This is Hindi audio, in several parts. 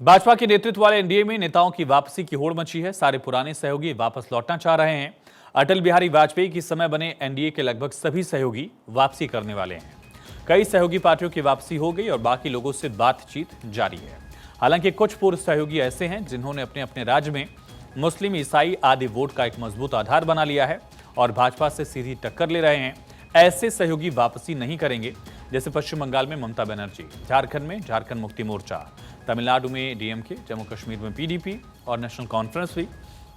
भाजपा के नेतृत्व वाले एनडीए में नेताओं की वापसी की होड़ मची है। सारे पुराने सहयोगी वापस लौटना चाह रहे हैं। अटल बिहारी वाजपेयी के समय बने एनडीए के लगभग सभी सहयोगी वापसी करने वाले हैं। कई सहयोगी पार्टियों की वापसी हो गई और बाकी लोगों से बातचीत जारी है। हालांकि कुछ पूर्व सहयोगी ऐसे हैं जिन्होंने अपने अपने राज्य में मुस्लिम, ईसाई आदि वोट का एक मजबूत आधार बना लिया है और भाजपा से सीधी टक्कर ले रहे हैं। ऐसे सहयोगी वापसी नहीं करेंगे, जैसे पश्चिम बंगाल में ममता बनर्जी, झारखंड में झारखंड मुक्ति मोर्चा, तमिलनाडु में डीएमके, जम्मू कश्मीर में पीडीपी और नेशनल कॉन्फ्रेंस भी।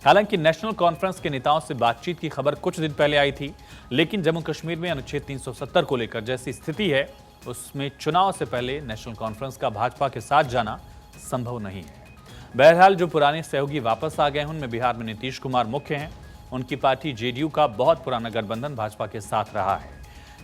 हालांकि नेशनल कॉन्फ्रेंस के नेताओं से बातचीत की खबर कुछ दिन पहले आई थी, लेकिन जम्मू कश्मीर में अनुच्छेद 370 को लेकर जैसी स्थिति है, उसमें चुनाव से पहले नेशनल कॉन्फ्रेंस का भाजपा के साथ जाना संभव नहीं है। बहरहाल जो पुराने सहयोगी वापस आ गए हैं, उनमें बिहार में नीतीश कुमार मुख्य हैं। उनकी पार्टी जेडीयू का बहुत पुराना गठबंधन भाजपा के साथ रहा है।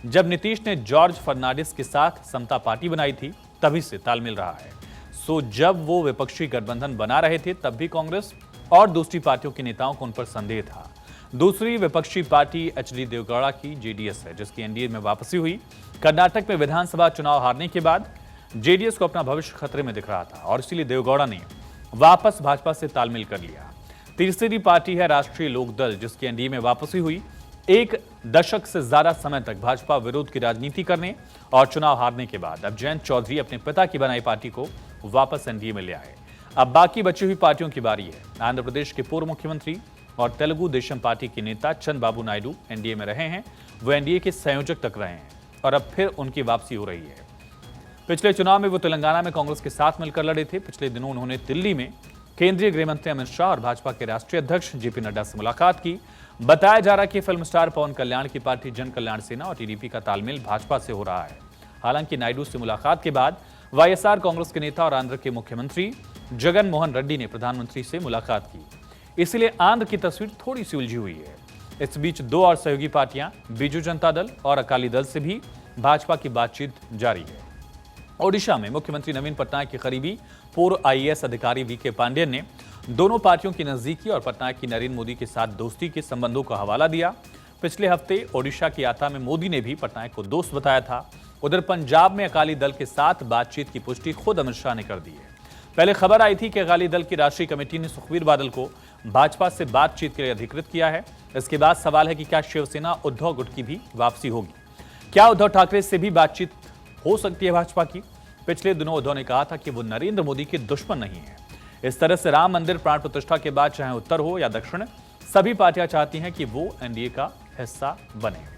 जब नीतीश ने जॉर्ज फर्नांडिस के साथ समता पार्टी बनाई थी, तभी से तालमेल रहा है। सो जब वो विपक्षी गठबंधन बना रहे थे, तब भी कांग्रेस और दूसरी पार्टियों के नेताओं को उन पर संदेह था। दूसरी विपक्षी पार्टी एचडी देवगौड़ा की जेडीएस है, जिसकी एनडीए में वापसी हुई। कर्नाटक में विधानसभा चुनाव हारने के बाद जेडीएस को अपना भविष्य खतरे में दिख रहा था और इसीलिए देवगौड़ा ने वापस भाजपा से तालमेल कर लिया। तीसरी पार्टी है राष्ट्रीय लोकदल, जिसकी एनडीए में वापसी हुई। एक दशक से ज्यादा समय तक भाजपा विरोध की राजनीति करने और चुनाव हारने के बाद अब जयंत चौधरी अपने पिता की बनाई पार्टी को वापस एनडीए में ले आए। अब बाकी बची हुई पार्टियों की बारी है। आंध्र प्रदेश के पूर्व मुख्यमंत्री और तेलुगु देशम पार्टी के नेता चंद्रबाबू नायडू एनडीए में रहे हैं। वो एनडीए के संयोजक तक रहे हैं और अब फिर उनकी वापसी हो रही है। पिछले चुनाव में वो तेलंगाना में कांग्रेस के साथ मिलकर लड़े थे। पिछले दिनों उन्होंने दिल्ली में केंद्रीय गृह मंत्री अमित शाह और भाजपा के राष्ट्रीय अध्यक्ष जेपी नड्डा से मुलाकात की। बताया जा रहा है कि फिल्म स्टार पवन कल्याण की पार्टी जन कल्याण सेना और टीडीपी का तालमेल भाजपा से हो रहा है। हालांकि नायडू से मुलाकात के बाद वाईएसआर कांग्रेस के नेता और आंध्र के मुख्यमंत्री जगन मोहन रेड्डी ने प्रधानमंत्री से मुलाकात की, इसलिए आंध्र की तस्वीर थोड़ी सी उलझी हुई है। इस बीच दो और सहयोगी पार्टियां बीजू जनता दल और अकाली दल से भी भाजपा की बातचीत जारी है। ओडिशा में मुख्यमंत्री नवीन पटनायक के करीबी पूर्व आईएएस अधिकारी वीके पांडेयन ने दोनों पार्टियों की नजदीकी और पटनायक की नरेंद्र मोदी के साथ दोस्ती के संबंधों का हवाला दिया। पिछले हफ्ते ओडिशा की यात्रा में मोदी ने भी पटनायक को दोस्त बताया था। उधर पंजाब में अकाली दल के साथ बातचीत की पुष्टि खुद अमित शाह ने कर दी है। पहले खबर आई थी कि अकाली दल की राष्ट्रीय कमेटी ने सुखबीर बादल को भाजपा से बातचीत के लिए अधिकृत किया है। इसके बाद सवाल है कि क्या शिवसेना उद्धव गुट की भी वापसी होगी? क्या उद्धव ठाकरे से भी बातचीत हो सकती है भाजपा की? पिछले दिनों उद्धव ने कहा था कि वो नरेंद्र मोदी के दुश्मन नहीं है। इस तरह से राम मंदिर प्राण प्रतिष्ठा के बाद चाहे उत्तर हो या दक्षिण, सभी पार्टियां चाहती हैं कि वो एनडीए का हिस्सा बने।